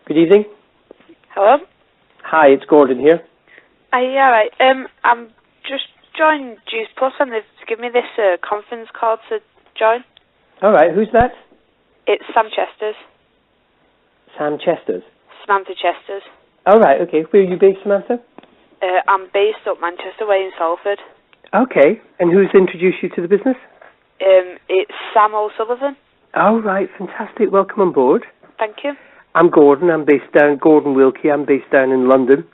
Good evening. Hello? Hi, it's Gordon here. Yeah, right. I'm just joined Juice Plus and they've given me this conference call to join. All right, who's that? It's Sam Chesters. Sam Chesters? Samantha Chesters. All right, okay. Where are you based, Samantha? I'm based up Manchester way in Salford. Okay, and who's introduced you to the business? It's Sam O'Sullivan. All right, fantastic. Welcome on board. Thank you. I'm Gordon. I'm based down, Gordon Wilkie. I'm based down in London.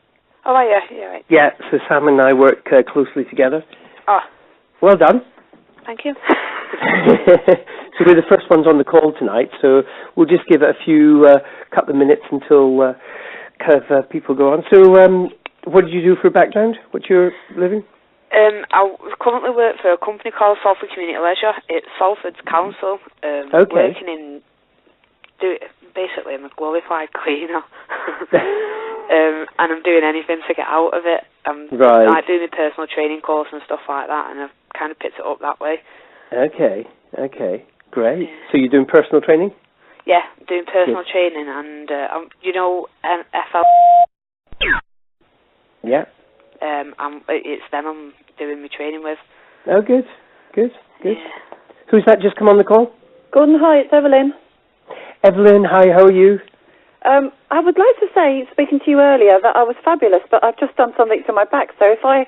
Oh, yeah, right. Yeah, so Sam and I work closely together. Oh. Well done. Thank you. So we're the first ones on the call tonight, so we'll just give it a few couple of minutes until people go on. So what did you do for a background? What's your living? I currently work for a company called Salford Community Leisure. It's Salford's council. Okay. Working in... Basically, I'm a glorified cleaner. And I'm doing anything to get out of it. Right. I do my personal training course and stuff like that, and I've kind of picked it up that way. Okay, great. Yeah. So you're doing personal training? Yeah, doing personal training, and FL. Yeah. It's them I'm doing my training with. Oh, good. Yeah. Who's that just come on the call? Gordon, hi, it's Evelyn. Evelyn, hi, how are you? I would like to say, speaking to you earlier, that I was fabulous, but I've just done something to my back, so if I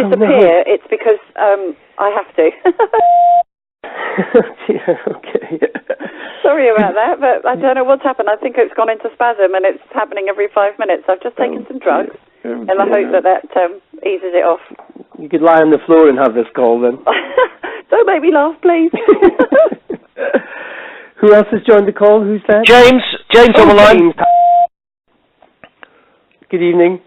disappear, it's because I have to. Yeah, okay. Sorry about that, but I don't know what's happened. I think it's gone into spasm, and it's happening every 5 minutes. I've just taken some drugs, and I hope that eases it off. You could lie on the floor and have this call, then. Don't make me laugh, please. Who else has joined the call? Who's that? James on the line. Good evening.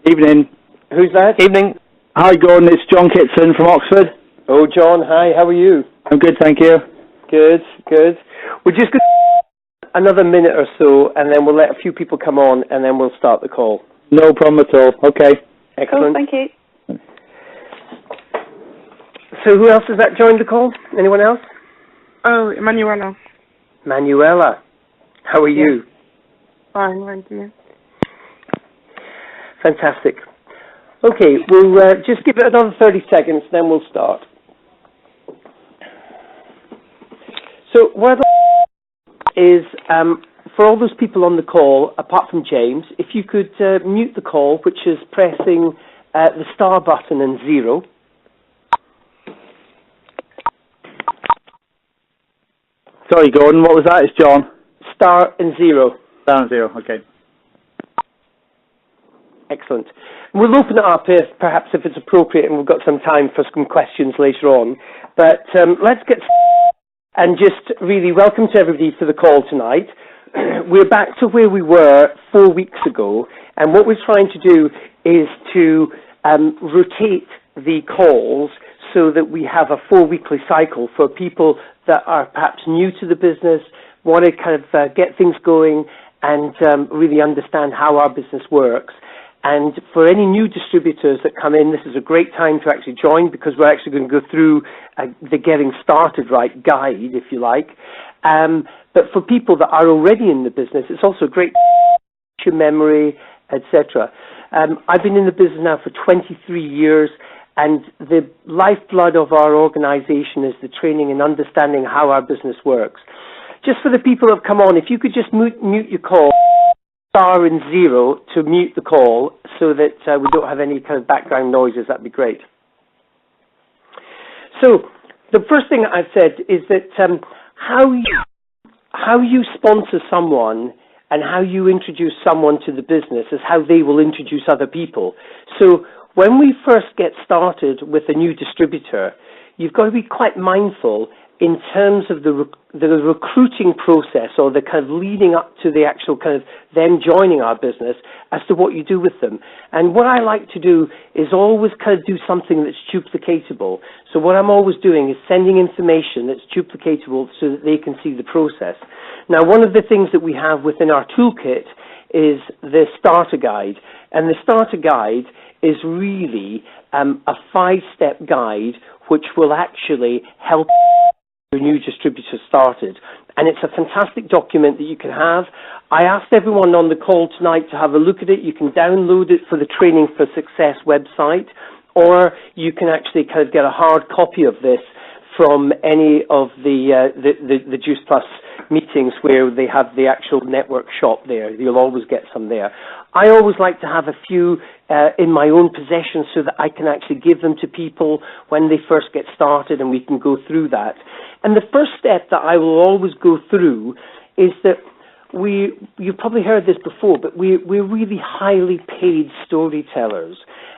Evening. Who's that? Evening. Hi, Gordon. It's John Kitson from Oxford. Oh, John. Hi. How are you? I'm good, thank you. Good. We're just going to another minute or so, and then we'll let a few people come on, and then we'll start the call. No problem at all. Okay. Excellent. Cool, thank you. So who else has that joined the call? Anyone else? Oh, Emanuela. Manuela, how are you? Fine, thank you. Fantastic. Okay, we'll just give it another 30 seconds, then we'll start. So what I'd like is, for all those people on the call, apart from James, if you could mute the call, which is pressing the star button and 0. Sorry, Gordon, what was that? It's John. Star and 0. Star and 0, okay. Excellent. We'll open it up perhaps if it's appropriate, and we've got some time for some questions later on. But let's get and just really welcome to everybody for the call tonight. We're back to where we were 4 weeks ago, and what we're trying to do is to rotate the calls so that we have a 4-weekly cycle for people that are perhaps new to the business, want to kind of get things going and really understand how our business works. And for any new distributors that come in, this is a great time to actually join, because we're actually going to go through the Getting Started Right guide, if you like. But for people that are already in the business, it's also a great memory, etc. I've been in the business now for 23 years, and the lifeblood of our organization is the training and understanding how our business works. Just for the people that have come on, if you could just mute your call, star and 0 to mute the call so that we don't have any kind of background noises, that'd be great. So the first thing I've said is that how you sponsor someone and how you introduce someone to the business is how they will introduce other people. So when we first get started with a new distributor, you've got to be quite mindful in terms of the recruiting process, or the kind of leading up to the actual kind of them joining our business, as to what you do with them. And what I like to do is always kind of do something that's duplicatable. So what I'm always doing is sending information that's duplicatable so that they can see the process. Now, one of the things that we have within our toolkit is the starter guide. And the starter guide is really a 5-step guide which will actually help your new distributor started. and it's a fantastic document that you can have. I asked everyone on the call tonight to have a look at it. You can download it for the Training for Success website, or you can actually kind of get a hard copy of this from any of the Juice Plus meetings where they have the actual network shop there. You'll always get some there. I always like to have a few in my own possession so that I can actually give them to people when they first get started, and we can go through that. And the first step that I will always go through is that you've probably heard this before, but we're really highly paid storytellers.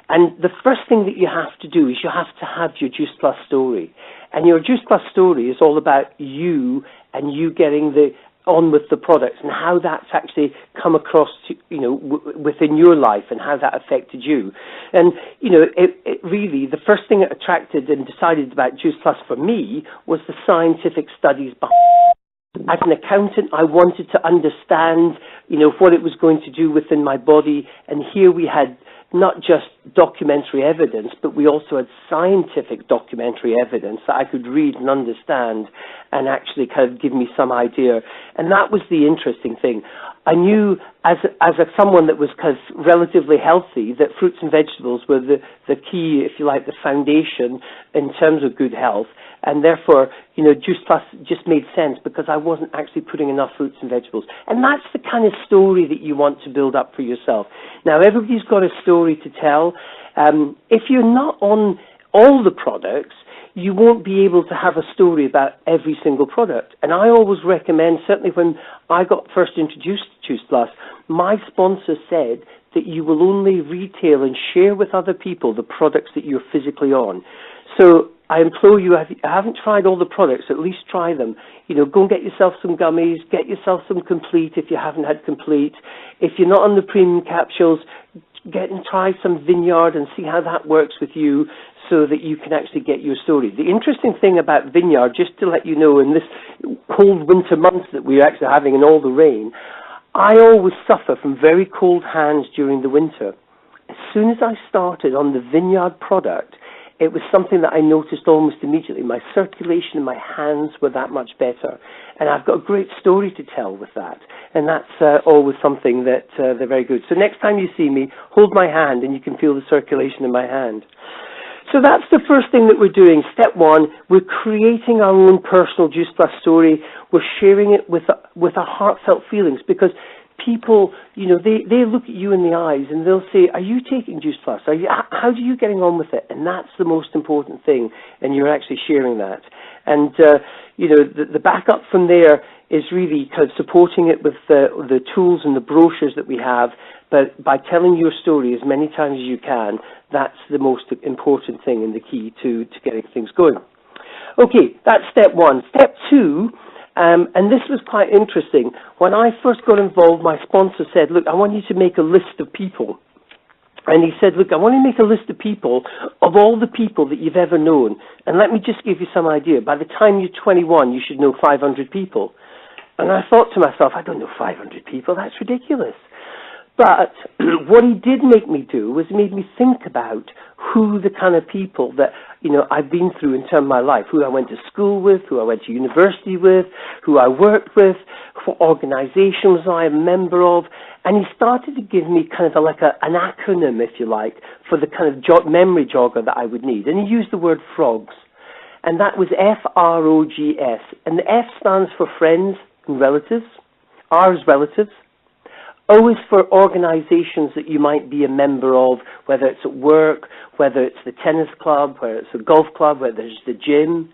And the first thing that you have to do is you have to have your Juice Plus story. And your Juice Plus story is all about you and you getting on with the products and how that's actually come across to, within your life and how that affected you. And, it really, the first thing that attracted and decided about Juice Plus for me was the scientific studies behind it. As an accountant, I wanted to understand, what it was going to do within my body. And here we had not just documentary evidence, but we also had scientific documentary evidence that I could read and understand and actually kind of give me some idea. And that was the interesting thing. I knew as someone that was kind of relatively healthy that fruits and vegetables were the key, if you like, the foundation in terms of good health. And therefore, Juice Plus just made sense because I wasn't actually putting enough fruits and vegetables. And that's the kind of story that you want to build up for yourself. Now, everybody's got a story to tell. If you're not on all the products, you won't be able to have a story about every single product. And I always recommend, certainly when I got first introduced to Juice Plus, my sponsor said that you will only retail and share with other people the products that you're physically on. So I implore you, if you haven't tried all the products, at least try them. Go and get yourself some gummies, get yourself some Complete if you haven't had Complete. If you're not on the premium capsules, get and try some Vineyard and see how that works with you so that you can actually get your story. The interesting thing about Vineyard, just to let you know, in this cold winter months that we're actually having and all the rain, I always suffer from very cold hands during the winter. As soon as I started on the Vineyard product, it was something that I noticed almost immediately. My circulation in my hands were that much better. And I've got a great story to tell with that. And that's always something that they're very good. So next time you see me, hold my hand and you can feel the circulation in my hand. So that's the first thing that we're doing. Step one, we're creating our own personal Juice Plus story. We're sharing it with our heartfelt feelings because people, they look at you in the eyes and they'll say, are you taking Juice Plus? How are you getting on with it? And that's the most important thing, and you're actually sharing that. And, the backup from there is really kind of supporting it with the tools and the brochures that we have, but by telling your story as many times as you can, that's the most important thing and the key to getting things going. Okay, that's step one. Step two, and this was quite interesting. When I first got involved, my sponsor said, look, I want you to make a list of people. And he said, look, I want to make a list of people, of all the people that you've ever known. And let me just give you some idea. By the time you're 21, you should know 500 people. And I thought to myself, I don't know 500 people. That's ridiculous. But what he did make me do was made me think about who the kind of people that, I've been through in terms of my life, who I went to school with, who I went to university with, who I worked with, what organizations I'm a member of. And he started to give me kind of an acronym, if you like, for the kind of memory jogger that I would need. And he used the word frogs. And that was FROGS. And the F stands for friends and relatives. R is relatives. O is for organizations that you might be a member of, whether it's at work, whether it's the tennis club, whether it's a golf club, whether it's the gym.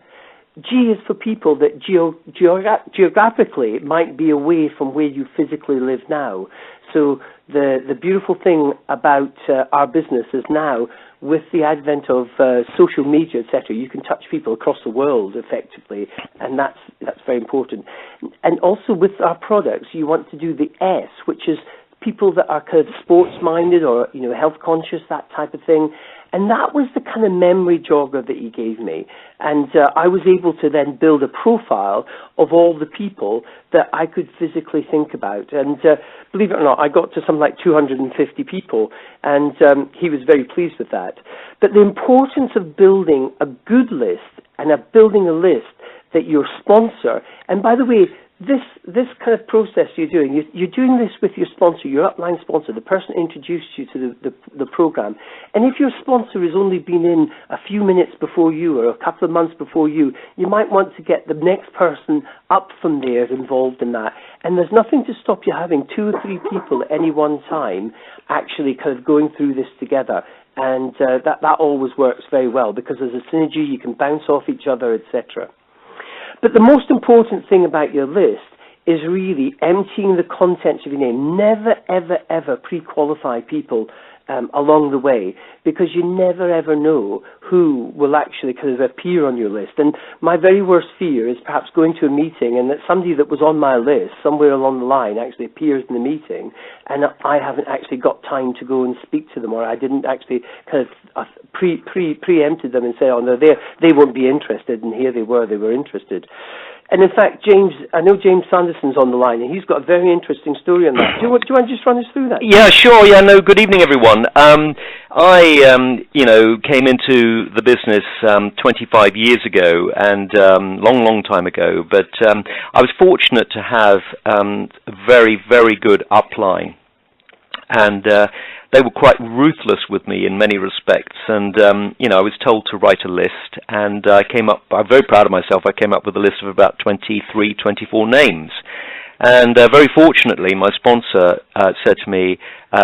G is for people that geographically might be away from where you physically live now. So the beautiful thing about our business is now, with the advent of social media, etc., you can touch people across the world effectively, and that's very important. And also with our products, you want to do the S, which is people that are kind of sports-minded or health conscious, that type of thing. And that was the kind of memory jogger that he gave me. And I was able to then build a profile of all the people that I could physically think about. And believe it or not, I got to something like 250 people, and he was very pleased with that. But the importance of building a good list and building a list that your sponsor, and by the way, this kind of process you're doing this with your sponsor, your upline sponsor, the person introduced you to the program. And if your sponsor has only been in a few minutes before you or a couple of months before you might want to get the next person up from there involved in that. And there's nothing to stop you having 2 or 3 people at any one time actually kind of going through this together. And that always works very well because there's a synergy, you can bounce off each other, etc. But the most important thing about your list is really emptying the contents of your name. Never, ever, ever pre-qualify people along the way, because you never, ever know who will actually kind of appear on your list. And my very worst fear is perhaps going to a meeting and that somebody that was on my list somewhere along the line actually appears in the meeting and I haven't actually got time to go and speak to them, or I didn't actually kind of preempted them and say, oh no, they won't be interested, and here they were interested. And in fact, I know James Sanderson's on the line, and he's got a very interesting story on that. Do you want to just run us through that? Yeah, sure. Yeah, no. Good evening, everyone. I came into the business 25 years ago, and long time ago. But I was fortunate to have a very, very good upline, and they were quite ruthless with me in many respects. And I was told to write a list, and I'm very proud of myself. I came up with a list of about 23, 24 names. And very fortunately, my sponsor said to me,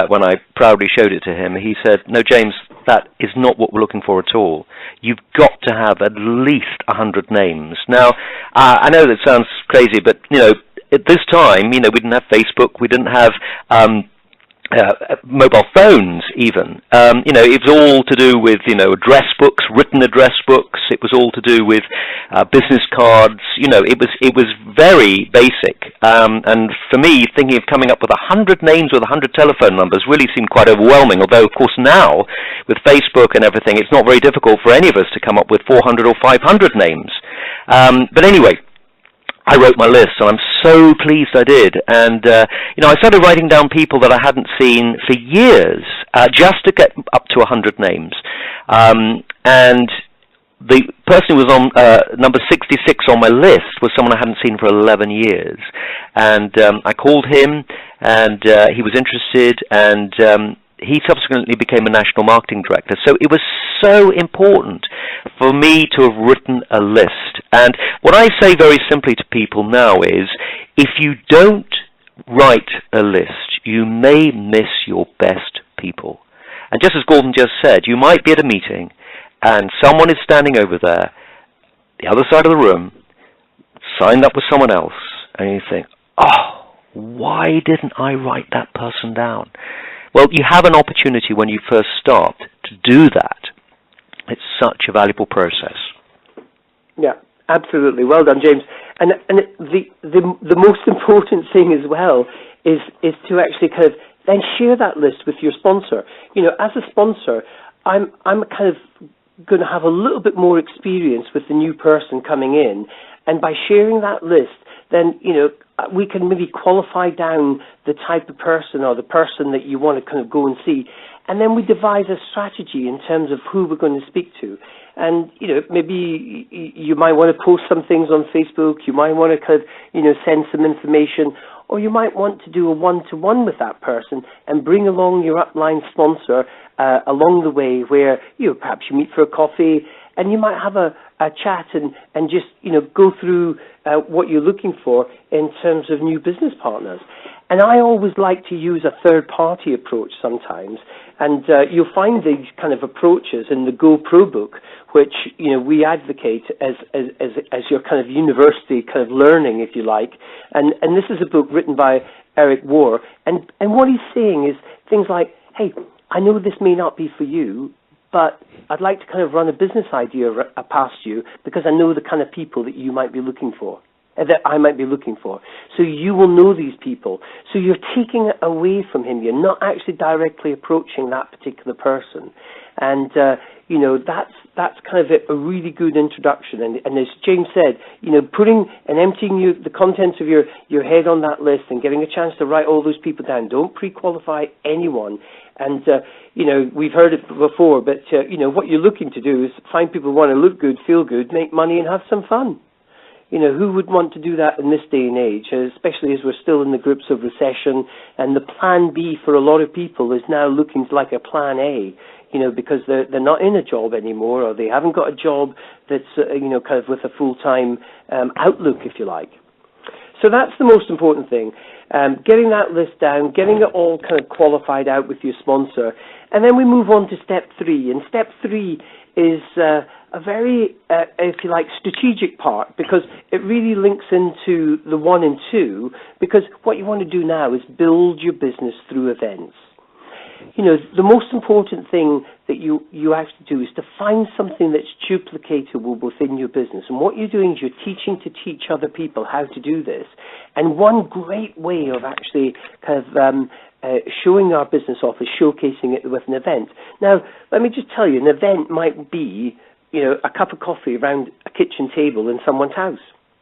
when I proudly showed it to him, he said, no, James, that is not what we're looking for at all. You've got to have at least 100 names. Now, I know that sounds crazy, but, at this time, we didn't have Facebook, we didn't have mobile phones even. It was all to do with, address books, written address books. It was all to do with business cards. It was very basic. And for me, thinking of coming up with 100 names with 100 telephone numbers really seemed quite overwhelming. Although, of course, now with Facebook and everything, it's not very difficult for any of us to come up with 400 or 500 names. But anyway, I wrote my list, and I'm so pleased I did. And, I started writing down people that I hadn't seen for years, just to get up to 100 names. And the person who was on number 66 on my list was someone I hadn't seen for 11 years. And I called him, and he was interested, and he subsequently became a national marketing director. So it was so important for me to have written a list. And what I say very simply to people now is, if you don't write a list, you may miss your best people. And just as Gordon just said, you might be at a meeting and someone is standing over there, the other side of the room, signed up with someone else, and you think, oh, why didn't I write that person down? Well, you have an opportunity when you first start to do that. It's such a valuable process. Yeah, absolutely. Well done, James. And the most important thing as well is to actually kind of then share that list with your sponsor. As a sponsor, I'm kind of going to have a little bit more experience with the new person coming in, and by sharing that list, then we can maybe qualify down the type of person or the person that you want to kind of go and see. And then we devise a strategy in terms of who we're going to speak to. And, maybe you might want to post some things on Facebook. You might want to kind of, send some information. Or you might want to do a one-to-one with that person and bring along your upline sponsor along the way where, perhaps you meet for a coffee, and you might have a chat and just, go through what you're looking for in terms of new business partners. And I always like to use a third-party approach sometimes. And you'll find these kind of approaches in the Go Pro book, which, we advocate as your kind of university kind of learning, if you like. And this is a book written by Eric Warr. And what he's saying is things like, hey, I know this may not be for you, but I'd like to kind of run a business idea past you because I know the kind of people that you might be looking for, that I might be looking for. So you will know these people. So you're taking it away from him. You're not actually directly approaching that particular person. And, that's kind of a really good introduction. And as James said, putting and emptying the contents of your head on that list and getting a chance to write all those people down. Don't pre-qualify anyone. And, we've heard it before, but, what you're looking to do is find people who want to look good, feel good, make money, and have some fun. You know, who would want to do that in this day and age, especially as we're still in the grips of recession, and the plan B for a lot of people is now looking like a plan A, you know, because they're not in a job anymore, or they haven't got a job that's, you know, kind of with a full-time outlook, if you like. So that's the most important thing, getting that list down, getting it all kind of qualified out with your sponsor, and then we move on to step 3. And step 3 is a very, if you like, strategic part, because it really links into the 1 and 2, because what you want to do now is build your business through events. You know, the most important thing that you have to do is to find something that's duplicatable within your business. And what you're doing is you're teaching to teach other people how to do this. And one great way of actually kind of showing our business off is showcasing it with an event. Now, let me just tell you, an event might be, you know, a cup of coffee around a kitchen table in someone's house,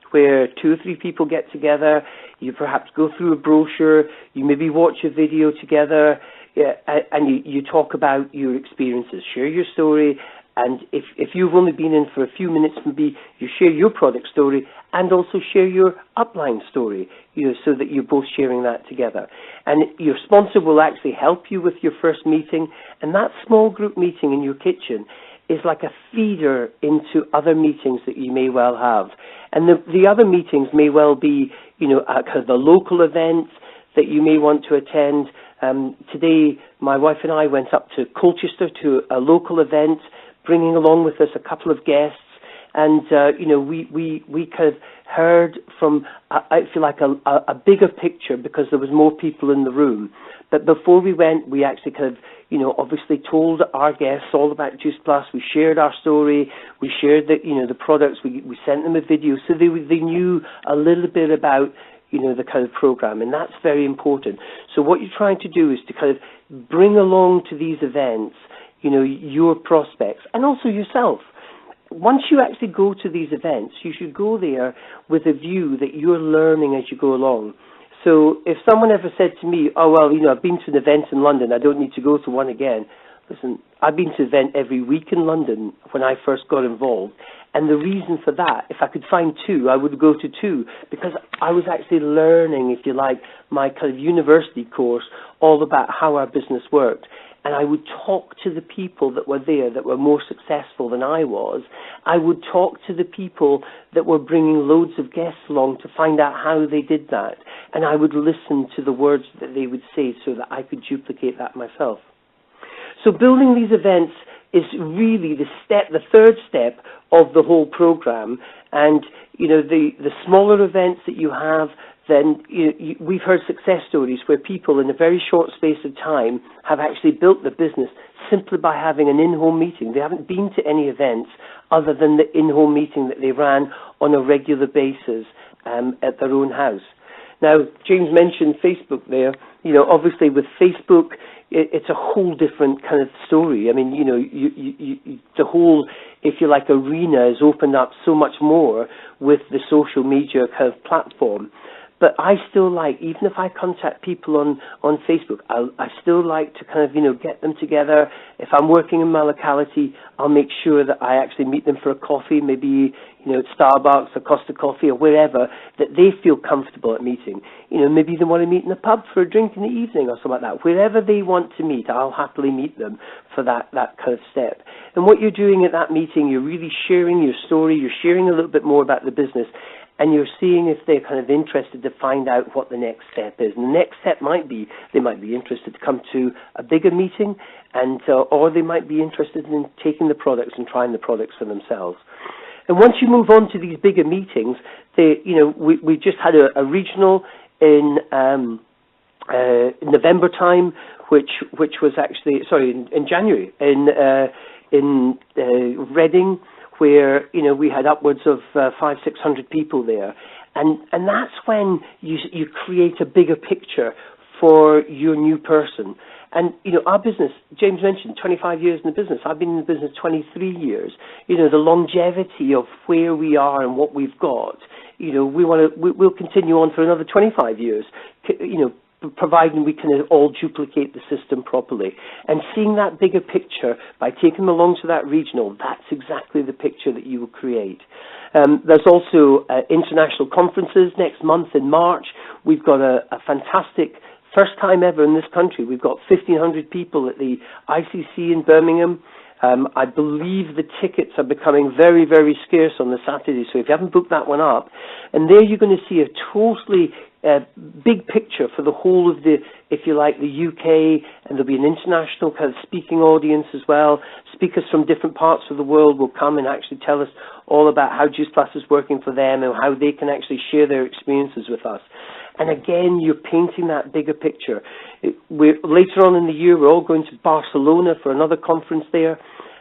where 2 or 3 people get together, you perhaps go through a brochure, you maybe watch a video together, and you talk about your experiences, share your story, and if you've only been in for a few minutes, maybe you share your product story and also share your upline story, you know, so that you're both sharing that together. And your sponsor will actually help you with your first meeting, and that small group meeting in your kitchen is like a feeder into other meetings that you may well have. And the other meetings may well be, you know, kind of the local events that you may want to attend. Today, my wife and I went up to Colchester to a local event, bringing along with us a couple of guests, and you know, we kind of heard from, I feel like, a bigger picture because there was more people in the room. But before we went, we actually kind of, you know, obviously told our guests all about Juice Plus. We shared our story. We shared the, you know, the products. We sent them a video, so they knew a little bit about, you know, the kind of program, and that's very important. So what you're trying to do is to kind of bring along to these events, you know, your prospects and also yourself. Once you actually go to these events, you should go there with a view that you're learning as you go along. So if someone ever said to me, oh, well, you know, I've been to an event in London, I don't need to go to one again. Listen, I've been to an event every week in London when I first got involved. And the reason for that, if I could find 2, I would go to 2, because I was actually learning, if you like, my kind of university course all about how our business worked. And I would talk to the people that were there that were more successful than I was. I would talk to the people that were bringing loads of guests along to find out how they did that. And I would listen to the words that they would say so that I could duplicate that myself. So building these events is really the third step of the whole program. And, you know, the smaller events that you have, then we've heard success stories where people in a very short space of time have actually built the business simply by having an in-home meeting. They haven't been to any events other than the in-home meeting that they ran on a regular basis at their own house. Now, James mentioned Facebook there. You know, obviously with Facebook, it's a whole different kind of story. I mean, you know, the whole, if you like, arena is opened up so much more with the social media kind of platform. But I still like, even if I contact people on Facebook, I still like to kind of, you know, get them together. If I'm working in my locality, I'll make sure that I actually meet them for a coffee, maybe, you know, at Starbucks or Costa Coffee or wherever, that they feel comfortable at meeting. You know, maybe they want to meet in a pub for a drink in the evening or something like that. Wherever they want to meet, I'll happily meet them for that kind of step. And what you're doing at that meeting, you're really sharing your story, you're sharing a little bit more about the business, and you're seeing if they're kind of interested to find out what the next step is. And the next step might be, they might be interested to come to a bigger meeting, and or they might be interested in taking the products and trying the products for themselves. And once you move on to these bigger meetings, we just had a regional in November time, which was actually, in January, in Reading, where, you know, we had upwards of 500-600 people there. And that's when you create a bigger picture for your new person. And, you know, our business, James mentioned, 25 years in the business. I've been in the business 23 years. You know, the longevity of where we are and what we've got, you know, we'll continue on for another 25 years, you know, providing we can all duplicate the system properly. And seeing that bigger picture by taking them along to that regional, that's exactly the picture that you will create. There's also international conferences next month in March. We've got a fantastic, first time ever in this country, we've got 1,500 people at the ICC in Birmingham. I believe the tickets are becoming very, very scarce on the Saturday, so if you haven't booked that one up, and there you're going to see a totally big picture for the whole of the, if you like, the UK, and there'll be an international kind of speaking audience as well. Speakers from different parts of the world will come and actually tell us all about how Juice Plus is working for them and how they can actually share their experiences with us. And again, you're painting that bigger picture. Later on in the year, we're all going to Barcelona for another conference there.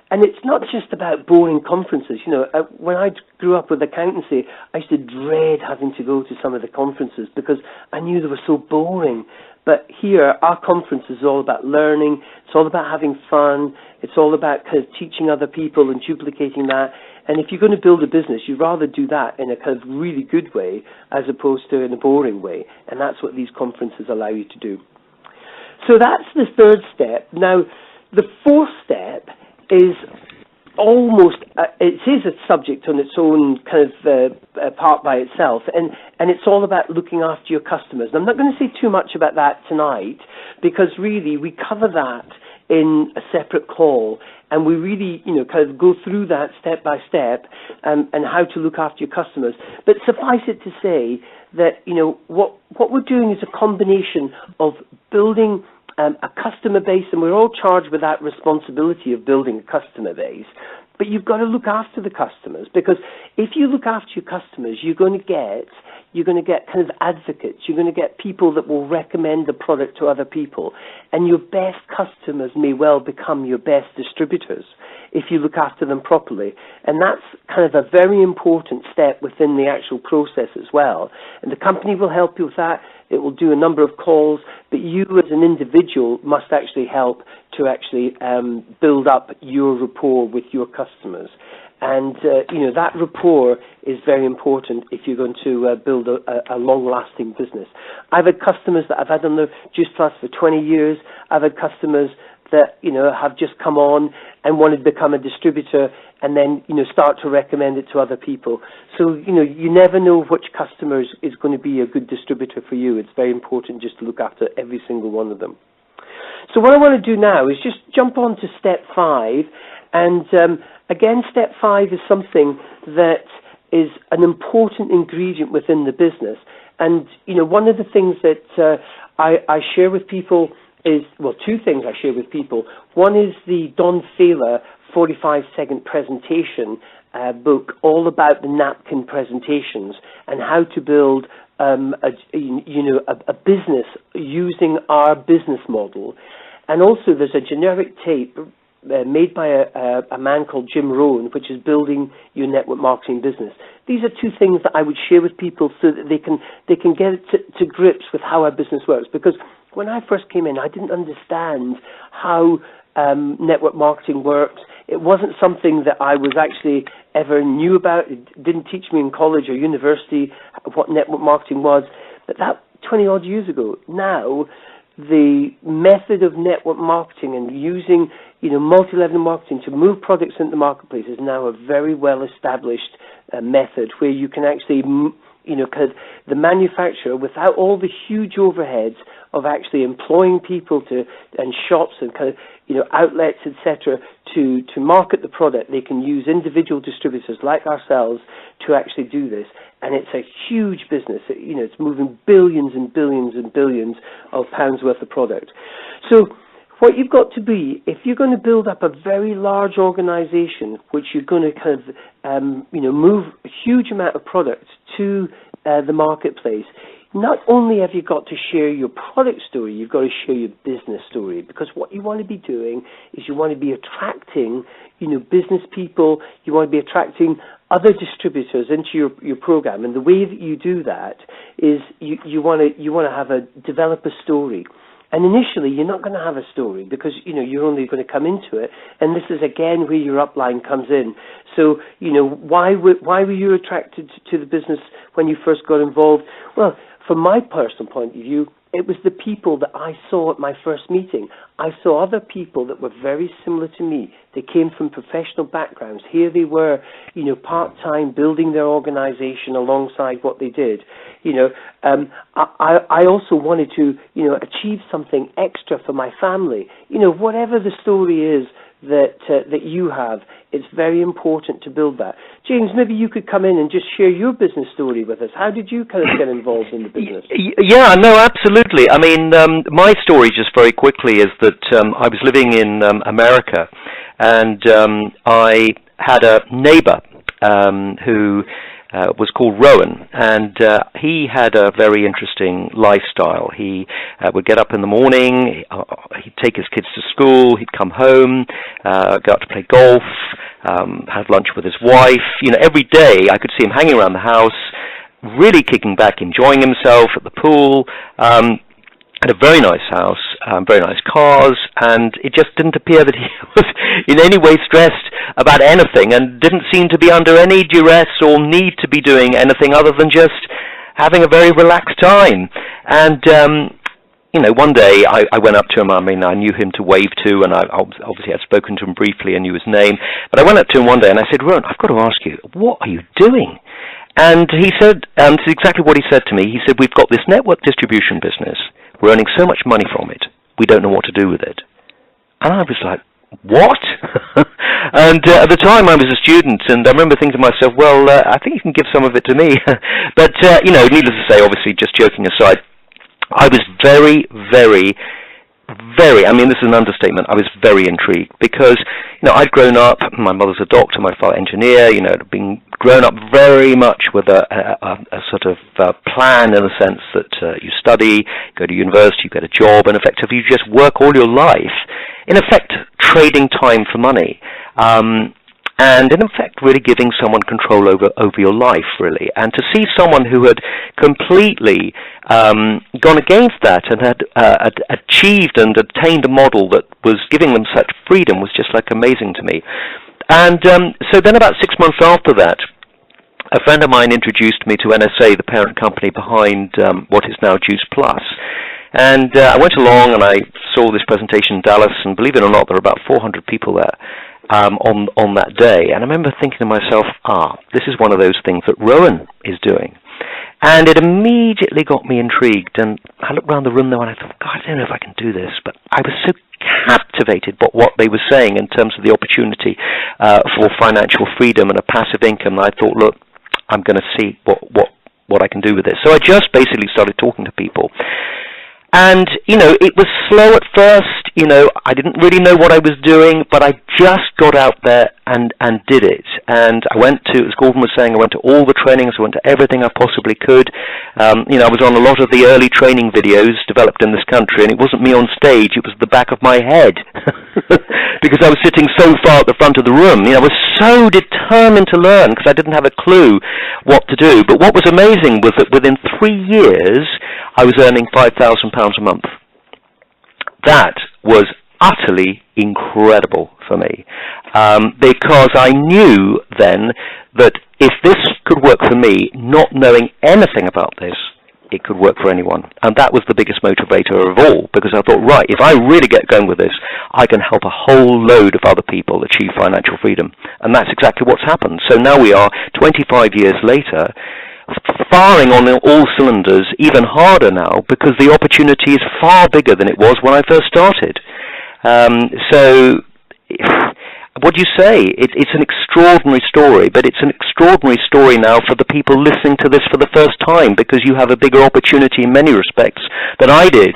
And it's not just about boring conferences. You know, when I grew up with accountancy, I used to dread having to go to some of the conferences because I knew they were so boring. But here, our conference is all about learning. It's all about having fun. It's all about kind of teaching other people and duplicating that. And if you're going to build a business, you'd rather do that in a kind of really good way as opposed to in a boring way. And that's what these conferences allow you to do. So that's the third step. Now, the fourth step is almost, it is a subject on its own kind of part by itself, and it's all about looking after your customers. And I'm not going to say too much about that tonight, because really we cover that in a separate call, and we really, you know, kind of go through that step by step, and how to look after your customers. But suffice it to say that, you know, what we're doing is a combination of building a customer base, and we're all charged with that responsibility of building a customer base. But you've got to look after the customers, because if you look after your customers, you're going to get kind of advocates. You're going to get people that will recommend the product to other people, and your best customers may well become your best distributors if you look after them properly. And that's kind of a very important step within the actual process as well. And the company will help you with that. It will do a number of calls, but you as an individual must actually help to actually build up your rapport with your customers. And, you know, that rapport is very important if you're going to build a long-lasting business. I've had customers that I've had on the Juice Plus for 20 years. I've had customers that, you know, have just come on and wanted to become a distributor and then, you know, start to recommend it to other people. So, you know, you never know which customer is going to be a good distributor for you. It's very important just to look after every single one of them. So what I want to do now is just jump on to step 5. And again, step 5 is something that is an important ingredient within the business. And, you know, one of the things that I share with people is, well, two things I share with people. One is the Don Thaler 45-second presentation book, all about the napkin presentations and how to build a business using our business model. And also there's a generic tape made by a man called Jim Rohn, which is Building Your Network Marketing Business. These are two things that I would share with people so that they can get to grips with how our business works. Because when I first came in, I didn't understand how network marketing works. It wasn't something that I was actually ever knew about. It didn't teach me in college or university what network marketing was. But that 20-odd years ago, now the method of network marketing and using, you know, multi-level marketing to move products into the marketplace is now a very well-established method where you can actually, you know, kind of the manufacturer, without all the huge overheads of actually employing people and shops and kind of, you know, outlets, etc., to market the product, they can use individual distributors like ourselves to actually do this. And it's a huge business. You know, it's moving billions and billions and billions of pounds worth of product. So what you've got to be, if you're going to build up a very large organization, which you're going to kind of, you know, move a huge amount of product to the marketplace, not only have you got to share your product story, you've got to share your business story, because what you want to be doing is you want to be attracting, you know, business people, you want to be attracting other distributors into your program. And the way that you do that is you want to develop a story. And initially, you're not going to have a story because, you know, you're only going to come into it. And this is, again, where your upline comes in. So, you know, why were you attracted to the business when you first got involved? Well, from my personal point of view, it was the people that I saw at my first meeting. I saw other people that were very similar to me. They came from professional backgrounds. Here they were, part-time, building their organization alongside what they did. I also wanted to, achieve something extra for my family. Whatever the story is that you have, it's very important to build that. James, maybe you could come in and just share your business story with us. How did you kind of get involved in the business? Yeah, no, absolutely. I mean, my story, just very quickly, is that I was living in America, and I had a neighbor who was called Rowan, and he had a very interesting lifestyle. He would get up in the morning, he'd take his kids to school, he'd come home, go out to play golf, have lunch with his wife. Every day I could see him hanging around the house, really kicking back, enjoying himself at the pool. Had a very nice house, very nice cars, and it just didn't appear that he was in any way stressed about anything, and didn't seem to be under any duress or need to be doing anything other than just having a very relaxed time. And one day I went up to him. I mean, I knew him to wave to, and I obviously had spoken to him briefly and knew his name. But I went up to him one day and I said, "Ron, I've got to ask you, what are you doing?" And he said, this is exactly what he said to me. He said, "We've got this network distribution business. We're earning so much money from it, we don't know what to do with it." And I was like, what? And at the time I was a student, and I remember thinking to myself, well, I think you can give some of it to me. But, needless to say, obviously, just joking aside, I was very, very, I mean, this is an understatement, I was very intrigued, because, I'd grown up, my mother's a doctor, my father engineer, being grown up very much with a sort of plan, in the sense that you study, go to university, you get a job, and effectively you just work all your life, in effect trading time for money. And in effect really giving someone control over your life, really. And to see someone who had completely gone against that and had achieved and attained a model that was giving them such freedom was just like amazing to me. And so then about 6 months after that, a friend of mine introduced me to NSA, the parent company behind what is now Juice Plus. And I went along and I saw this presentation in Dallas, and believe it or not, there were about 400 people there. On that day, and I remember thinking to myself, this is one of those things that Rowan is doing, and it immediately got me intrigued. And I looked around the room there and I thought, God, I don't know if I can do this, but I was so captivated by what they were saying in terms of the opportunity for financial freedom and a passive income. And I thought, look, I'm going to see what I can do with this. So I just basically started talking to people. And, it was slow at first, I didn't really know what I was doing, but I just got out there and did it. And I went to, as Gordon was saying, I went to all the trainings, I went to everything I possibly could. I was on a lot of the early training videos developed in this country, and it wasn't me on stage, it was the back of my head. Because I was sitting so far at the front of the room. I was so determined to learn, because I didn't have a clue what to do. But what was amazing was that within 3 years, I was earning £5,000 a month. That was utterly incredible for me, because I knew then that if this could work for me, not knowing anything about this, it could work for anyone. And that was the biggest motivator of all, because I thought, right, if I really get going with this, I can help a whole load of other people achieve financial freedom. And that's exactly what's happened. So now we are 25 years later, firing on all cylinders, even harder now, because the opportunity is far bigger than it was when I first started. So, what do you say? It's an extraordinary story, but it's an extraordinary story now for the people listening to this for the first time, because you have a bigger opportunity in many respects than I did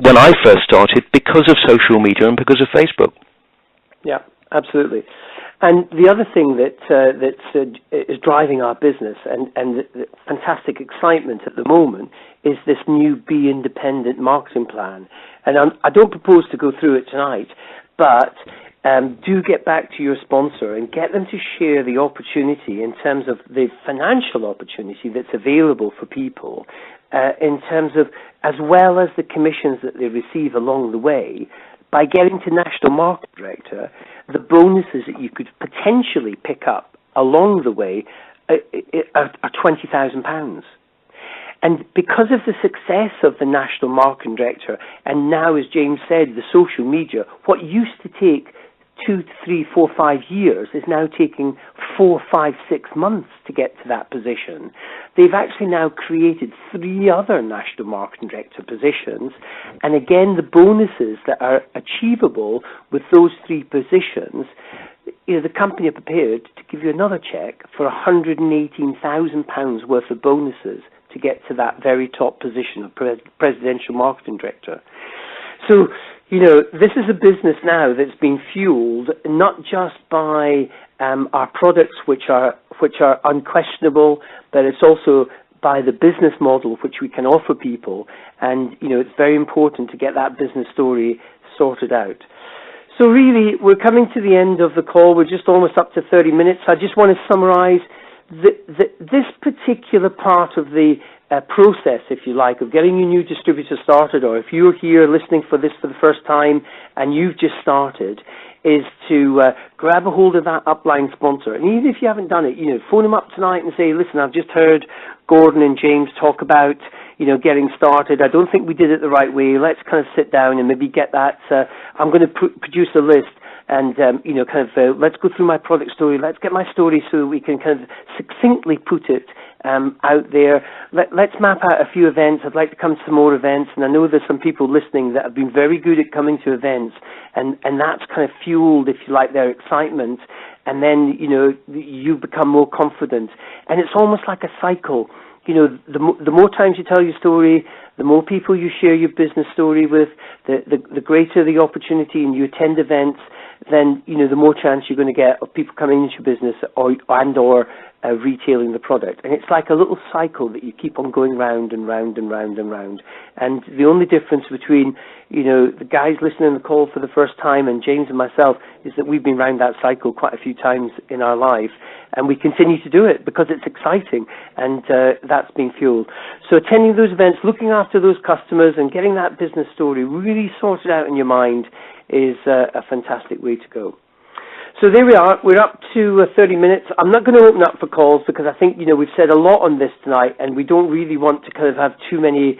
when I first started, because of social media and because of Facebook. Yeah, absolutely. And the other thing that is driving our business and the fantastic excitement at the moment is this new Be Independent marketing plan. And I don't propose to go through it tonight, but do get back to your sponsor and get them to share the opportunity in terms of the financial opportunity that's available for people, in terms of, as well as the commissions that they receive along the way. By getting to National Market Director, the bonuses that you could potentially pick up along the way are £20,000. And because of the success of the National Marketing Director, and now, as James said, the social media, what used to take 2, 3, 4, 5 years is now taking 4, 5, 6 months to get to that position. They've actually now created 3 other National Marketing Director positions, and again, the bonuses that are achievable with those 3 positions, the company are prepared to give you another cheque for £118,000 worth of bonuses to get to that very top position of Presidential Marketing Director. So, this is a business now that's been fueled not just by our products, which are unquestionable, but it's also by the business model which we can offer people. And, it's very important to get that business story sorted out. So really, we're coming to the end of the call. We're just almost up to 30 minutes. I just want to summarize this particular part of the process, if you like, of getting your new distributor started, or if you're here listening for this for the first time and you've just started, is to grab a hold of that upline sponsor. And even if you haven't done it, phone them up tonight and say, listen, I've just heard Gordon and James talk about, getting started. I don't think we did it the right way. Let's kind of sit down and maybe get that. I'm going to produce a list. And, let's go through my product story. Let's get my story so that we can kind of succinctly put it out there. Let's map out a few events. I'd like to come to some more events. And I know there's some people listening that have been very good at coming to events. And that's kind of fueled, if you like, their excitement. And then, you become more confident. And it's almost like a cycle. The more times you tell your story, the more people you share your business story with, the greater the opportunity, and you attend events, then, the more chance you're going to get of people coming into your business or retailing the product. And it's like a little cycle that you keep on going round and round and round and round. And the only difference between, the guys listening to the call for the first time and James and myself is that we've been round that cycle quite a few times in our life. And we continue to do it because it's exciting, and that's being fueled. So attending those events, looking after those customers, and getting that business story really sorted out in your mind is a fantastic way to go. So there we are. We're up to 30 minutes. I'm not going to open up for calls because I think, we've said a lot on this tonight, and we don't really want to kind of have too many,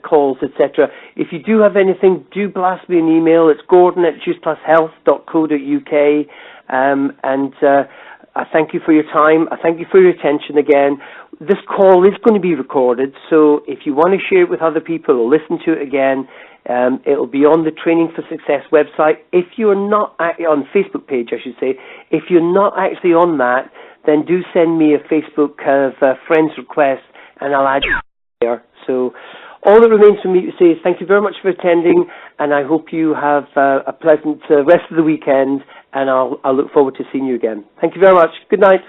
calls, etc. If you do have anything, do blast me an email. It's gordon@juiceplushealth.co.uk. I thank you for your time. I thank you for your attention again. This call is going to be recorded, so if you want to share it with other people or listen to it again, it'll be on the Training for Success website. If you're not on Facebook page, I should say, if you're not actually on that, then do send me a Facebook friends request, and I'll add you there. So all that remains for me to say is thank you very much for attending, and I hope you have a pleasant rest of the weekend, and I'll look forward to seeing you again. Thank you very much. Good night.